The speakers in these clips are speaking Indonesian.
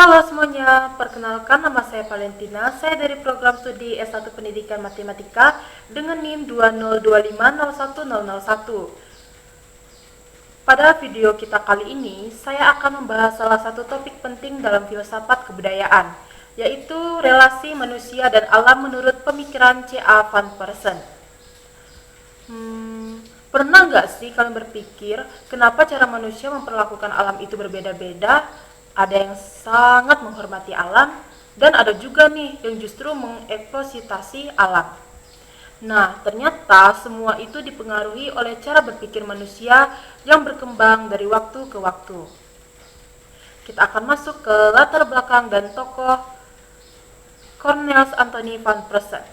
Halo semuanya, perkenalkan nama saya Valentina. Saya dari program studi S1 Pendidikan Matematika dengan NIM 202501001. Pada video kita kali ini, saya akan membahas salah satu topik penting dalam filsafat kebudayaan, yaitu relasi manusia dan alam menurut pemikiran C.A. van Persson. Pernah nggak sih kalian berpikir kenapa cara manusia memperlakukan alam itu berbeda-beda? Ada yang sangat menghormati alam, dan ada juga nih yang justru mengeksploitasi alam. Nah, ternyata semua itu dipengaruhi oleh cara berpikir manusia yang berkembang dari waktu ke waktu. Kita akan masuk ke latar belakang dan tokoh Cornelis Anthony van Persson.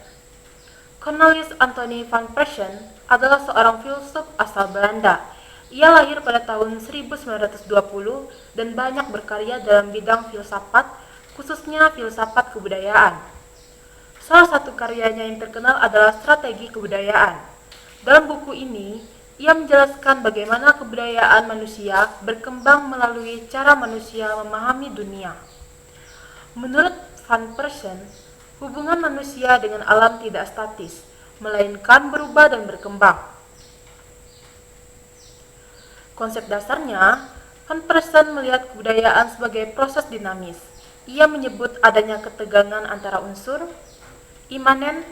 Cornelis Anthony van Persson adalah seorang filsuf asal Belanda. Ia lahir pada tahun 1920 dan banyak berkarya dalam bidang filsafat, khususnya filsafat kebudayaan. Salah satu karyanya yang terkenal adalah Strategi Kebudayaan. Dalam buku ini, ia menjelaskan bagaimana kebudayaan manusia berkembang melalui cara manusia memahami dunia. Menurut van Persson, hubungan manusia dengan alam tidak statis, melainkan berubah dan berkembang. Konsep dasarnya, van Persson melihat kebudayaan sebagai proses dinamis. Ia menyebut adanya ketegangan antara unsur imanen,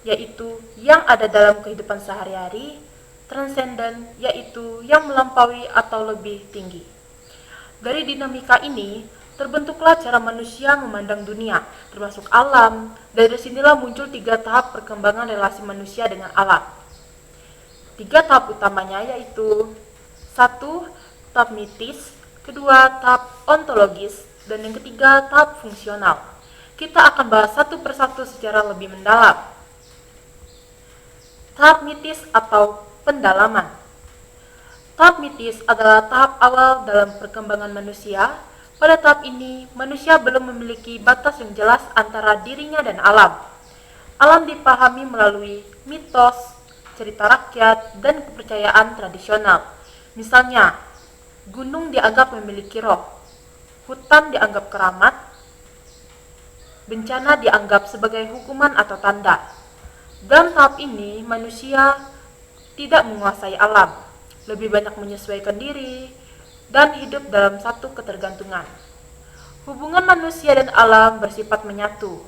yaitu yang ada dalam kehidupan sehari-hari, transenden, yaitu yang melampaui atau lebih tinggi. Dari dinamika ini, terbentuklah cara manusia memandang dunia, termasuk alam. Dari sinilah muncul 3 tahap perkembangan relasi manusia dengan alam. 3 tahap utamanya yaitu 1. Tahap mitis, 2. Tahap ontologis, dan yang ketiga tahap fungsional. Kita akan bahas satu persatu secara lebih mendalam. Tahap mitis atau pendalaman. Tahap mitis adalah tahap awal dalam perkembangan manusia. Pada tahap ini, manusia belum memiliki batas yang jelas antara dirinya dan alam. Alam dipahami melalui mitos, cerita rakyat, dan kepercayaan tradisional. Misalnya, gunung dianggap memiliki roh, hutan dianggap keramat, bencana dianggap sebagai hukuman atau tanda. Dalam tahap ini, manusia tidak menguasai alam, lebih banyak menyesuaikan diri, dan hidup dalam satu ketergantungan. Hubungan manusia dan alam bersifat menyatu.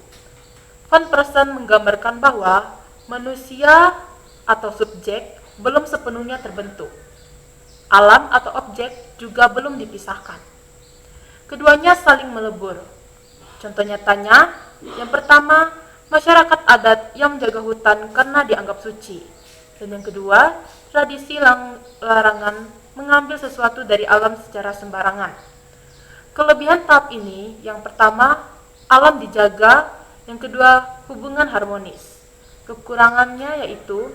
Van Persson menggambarkan bahwa manusia atau subjek belum sepenuhnya terbentuk. Alam atau objek juga belum dipisahkan. Keduanya saling melebur. Contoh nyatanya, yang pertama, masyarakat adat yang menjaga hutan karena dianggap suci. Dan yang kedua, tradisi larangan mengambil sesuatu dari alam secara sembarangan. Kelebihan tahap ini, yang pertama, alam dijaga, yang kedua, hubungan harmonis. Kekurangannya yaitu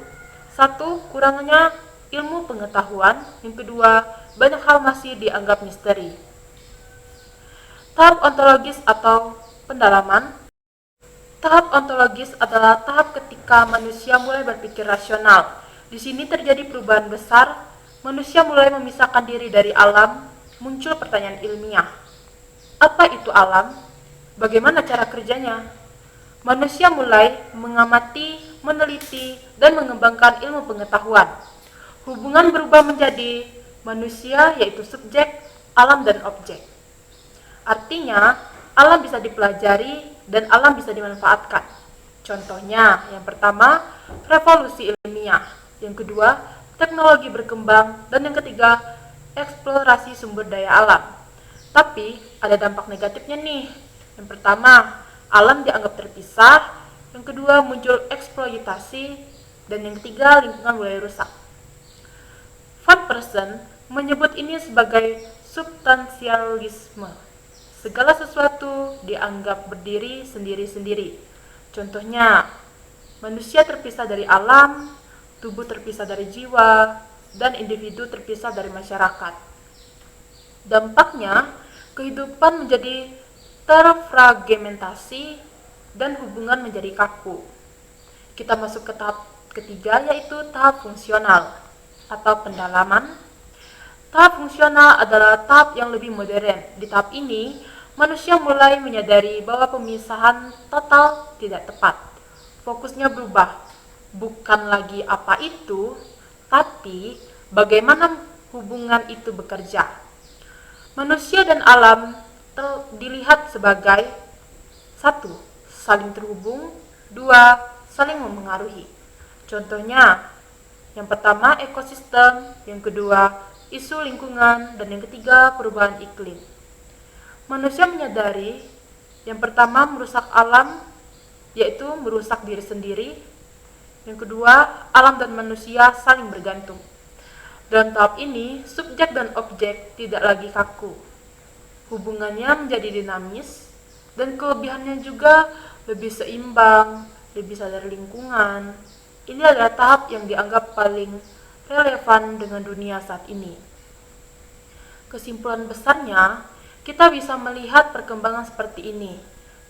1. Kurangnya ilmu pengetahuan, yang kedua, banyak hal masih dianggap misteri. Tahap ontologis atau pendalaman. Tahap ontologis adalah tahap ketika manusia mulai berpikir rasional. Di sini terjadi perubahan besar. Manusia mulai memisahkan diri dari alam. Muncul pertanyaan ilmiah. Apa itu alam? Bagaimana cara kerjanya? Manusia mulai mengamati, meneliti, dan mengembangkan ilmu pengetahuan. Hubungan berubah menjadi manusia yaitu subjek, alam, dan objek. Artinya, alam bisa dipelajari dan alam bisa dimanfaatkan. Contohnya, yang pertama, revolusi ilmiah. Yang kedua, teknologi berkembang. Dan yang ketiga, eksplorasi sumber daya alam. Tapi, ada dampak negatifnya nih. Yang pertama, alam dianggap terpisah. Yang kedua, muncul eksploitasi. Dan yang ketiga, lingkungan mulai rusak. Van Persson menyebut ini sebagai substansialisme. Segala sesuatu dianggap berdiri sendiri-sendiri. Contohnya, manusia terpisah dari alam, tubuh terpisah dari jiwa, dan individu terpisah dari masyarakat. Dampaknya, kehidupan menjadi terfragmentasi dan hubungan menjadi kaku. Kita masuk ke tahap ketiga, yaitu tahap fungsional atau pendalaman. Tahap fungsional adalah tahap yang lebih modern. Di tahap ini, manusia mulai menyadari bahwa pemisahan total tidak tepat. Fokusnya berubah, bukan lagi apa itu, tapi bagaimana hubungan itu bekerja. Manusia dan alam dilihat sebagai satu, saling terhubung, dua, saling memengaruhi. Contohnya, yang pertama ekosistem, yang kedua isu lingkungan, dan yang ketiga perubahan iklim. Manusia menyadari yang pertama merusak alam, yaitu merusak diri sendiri. Yang kedua, alam dan manusia saling bergantung. Dalam tahap ini, subjek dan objek tidak lagi kaku. Hubungannya menjadi dinamis, dan kelebihannya juga lebih seimbang, lebih sadar lingkungan. Ini adalah tahap yang dianggap paling relevan dengan dunia saat ini. Kesimpulan besarnya, kita bisa melihat perkembangan seperti ini.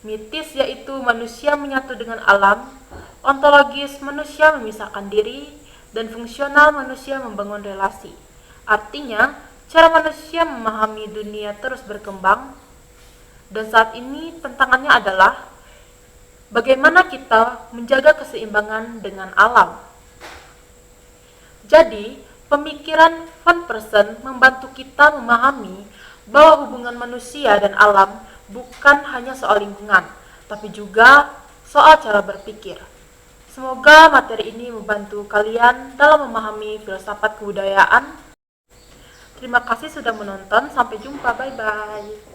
Mitis yaitu manusia menyatu dengan alam, ontologis manusia memisahkan diri, dan fungsional manusia membangun relasi. Artinya, cara manusia memahami dunia terus berkembang, dan saat ini tantangannya adalah bagaimana kita menjaga keseimbangan dengan alam. Jadi, pemikiran Van Persson membantu kita memahami bahwa hubungan manusia dan alam bukan hanya soal lingkungan, tapi juga soal cara berpikir. Semoga materi ini membantu kalian dalam memahami filsafat kebudayaan. Terima kasih sudah menonton, sampai jumpa, bye-bye.